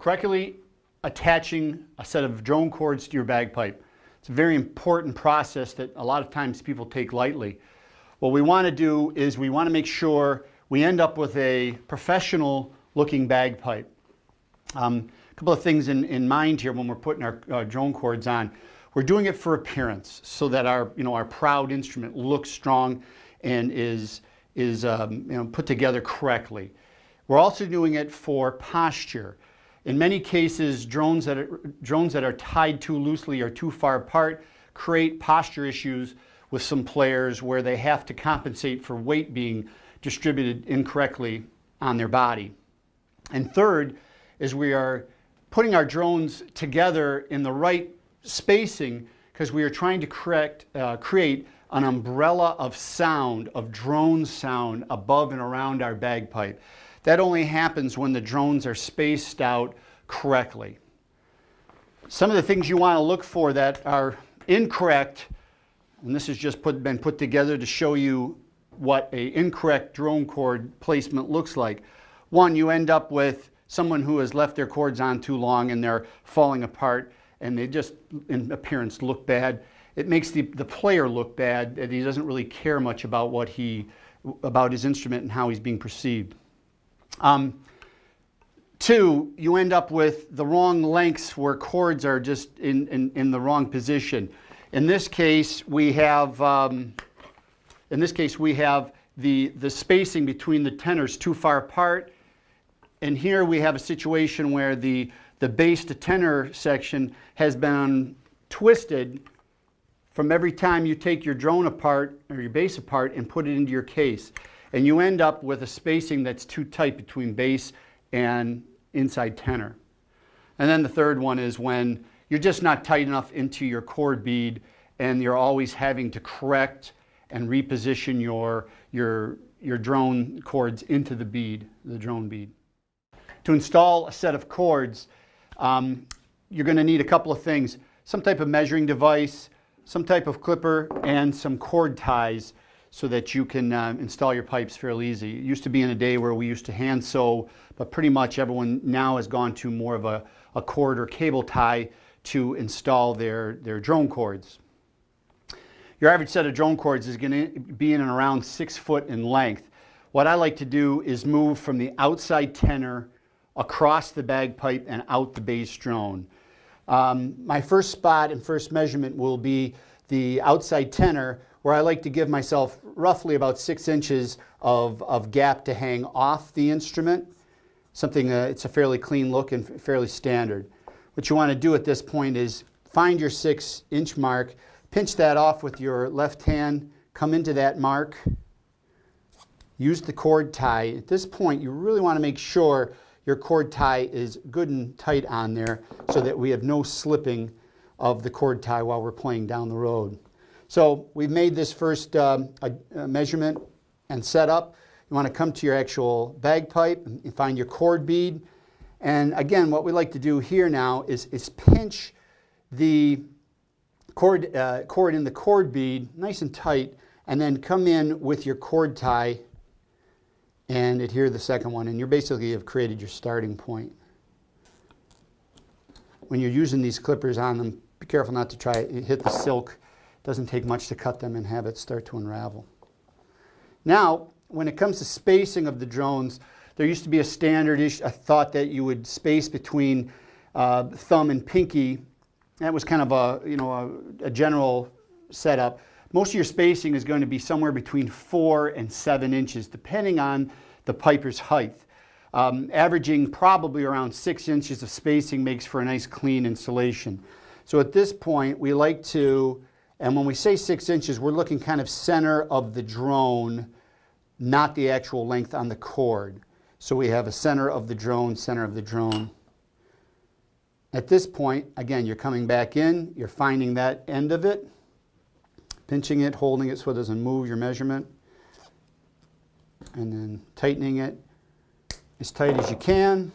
correctly attaching a set of drone cords to your bagpipe. It's a very important process that a lot of times people take lightly. What we want to do is we want to make sure we end up with a professional looking bagpipe. A couple of things in mind here when we're putting our drone cords on. We're doing it for appearance so that our proud instrument looks strong and is put together correctly. We're also doing it for posture. In many cases, drones that are tied too loosely or too far apart create posture issues with some players where they have to compensate for weight being distributed incorrectly on their body. And third is we are putting our drones together in the right spacing because we are trying to create an umbrella of sound, of drone sound above and around our bagpipe. That only happens when the drones are spaced out correctly. Some of the things you want to look for that are incorrect, and this has just been put together to show you what an incorrect drone cord placement looks like. One, you end up with someone who has left their cords on too long and they're falling apart and they just, in appearance, look bad. It makes the player look bad, and he doesn't really care much about about his instrument and how he's being perceived. Two, you end up with the wrong lengths where cords are just in the wrong position. In this case, we have the spacing between the tenors too far apart, and here we have a situation where the bass to tenor section has been twisted from every time you take your drone apart or your bass apart and put it into your case. And you end up with a spacing that's too tight between bass and inside tenor. And then the third one is when you're just not tight enough into your chord bead and you're always having to correct and reposition your drone cords into the bead, the drone bead. To install a set of cords, you're going to need a couple of things. Some type of measuring device, some type of clipper, and some cord ties so that you can install your pipes fairly easy. It used to be in a day where we used to hand sew, but pretty much everyone now has gone to more of a cord or cable tie to install their drone cords. Your average set of drone cords is going to be in and around 6 foot in length. What I like to do is move from the outside tenor across the bagpipe and out the bass drone. My first spot and first measurement will be the outside tenor, where I like to give myself roughly about 6 inches of gap to hang off the instrument. Something, it's a fairly clean look and fairly standard. What you want to do at this point is find your 6-inch mark, pinch that off with your left hand, come into that mark, use the cord tie. At this point, you really want to make sure your cord tie is good and tight on there so that we have no slipping of the cord tie while we're playing down the road. So we've made this first measurement and set up. You want to come to your actual bagpipe and find your cord bead. And again, what we like to do here now is pinch the cord in the cord bead nice and tight, and then come in with your cord tie and adhere the second one, and you basically have created your starting point. When you're using these clippers on them, be careful not to try to hit the silk. It doesn't take much to cut them and have it start to unravel. Now, when it comes to spacing of the drones, there used to be a standard a thought that you would space between thumb and pinky. That was kind of a general setup. Most of your spacing is going to be somewhere between 4 and 7 inches, depending on the piper's height. Averaging probably around 6 inches of spacing makes for a nice clean installation. So at this point, we like to, and when we say 6 inches, we're looking kind of center of the drone, not the actual length on the cord. So we have a center of the drone, center of the drone. At this point, again, you're coming back in, you're finding that end of it, pinching it, holding it so it doesn't move your measurement, and then tightening it as tight as you can.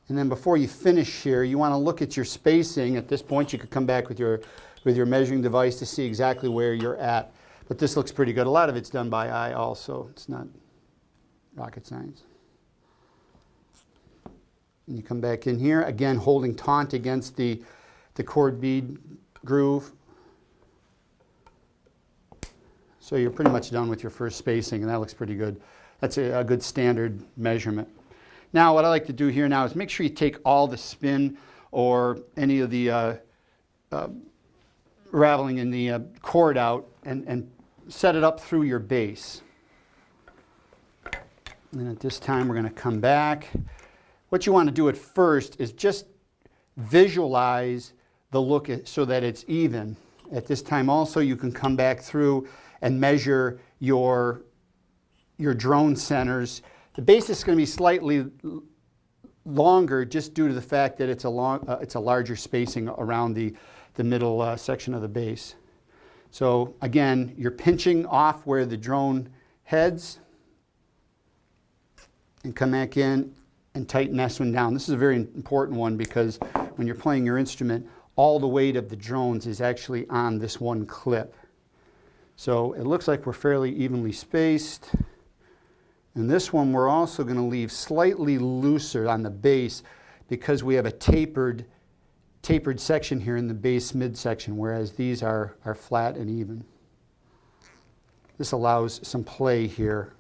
And then before you finish here, you want to look at your spacing. At this point, you could come back with your measuring device to see exactly where you're at. But this looks pretty good. A lot of it's done by eye also. It's not rocket science. And you come back in here, again holding taut against the cord bead groove. So you're pretty much done with your first spacing, and that looks pretty good. That's a good standard measurement. Now what I like to do here now is make sure you take all the spin or any of the raveling in the cord out and set it up through your base. And at this time we're going to come back. What you want to do at first is just visualize the look so that it's even. At this time also you can come back through and measure your drone centers. The base is going to be slightly longer just due to the fact that it's a larger spacing around the middle section of the base. So again, you're pinching off where the drone heads and come back in and tighten this one down. This is a very important one because when you're playing your instrument, all the weight of the drones is actually on this one clip. So it looks like we're fairly evenly spaced. And this one we're also going to leave slightly looser on the base because we have a tapered section here in the base midsection, whereas these are flat and even. This allows some play here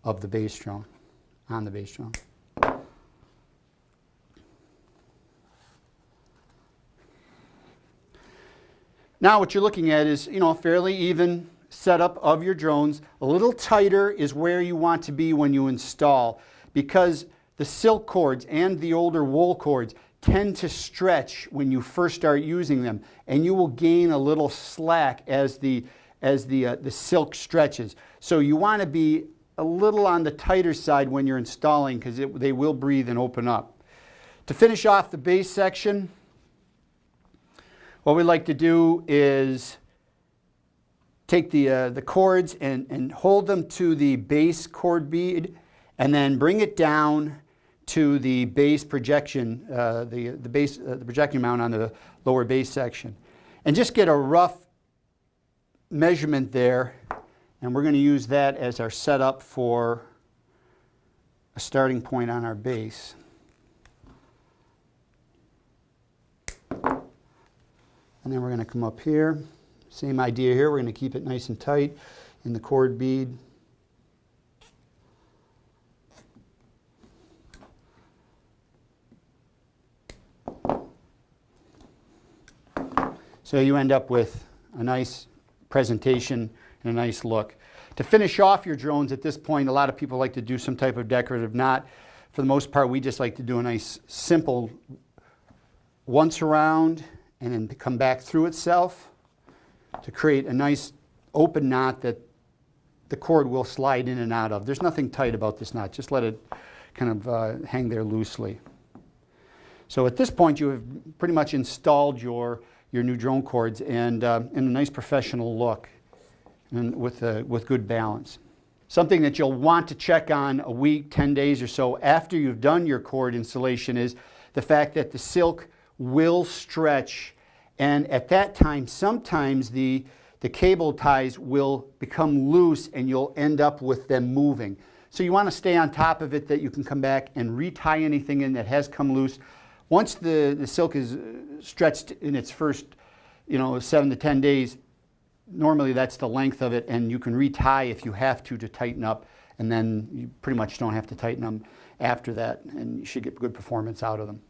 of the bass drum, on the bass drum. Now what you're looking at is, a fairly even setup of your drones. A little tighter is where you want to be when you install, because the silk cords and the older wool cords tend to stretch when you first start using them, and you will gain a little slack as the silk stretches. So you want to be a little on the tighter side when you're installing, because they will breathe and open up. To finish off the bass section, what we like to do is take the cords and hold them to the base cord bead, and then bring it down to the base projection, the projection mount on the lower bass section, and just get a rough measurement there. And we're going to use that as our setup for a starting point on our bass. And then we're going to come up here. Same idea here. We're going to keep it nice and tight in the cord bead. So you end up with a nice presentation and a nice look. To finish off your drones at this point, a lot of people like to do some type of decorative knot. For the most part, we just like to do a nice simple once around and then come back through itself to create a nice open knot that the cord will slide in and out of. There's nothing tight about this knot. Just let it kind of hang there loosely. So at this point, you have pretty much installed your new drone cords and in a nice professional look and with good balance. Something that you'll want to check on a week, 10 days or so after you've done your cord installation is the fact that the silk will stretch, and at that time sometimes the cable ties will become loose and you'll end up with them moving. So you want to stay on top of it, that you can come back and retie anything in that has come loose. Once the silk is stretched in its first 7 to 10 days, normally that's the length of it, and you can retie if you have to tighten up, and then you pretty much don't have to tighten them after that, and you should get good performance out of them.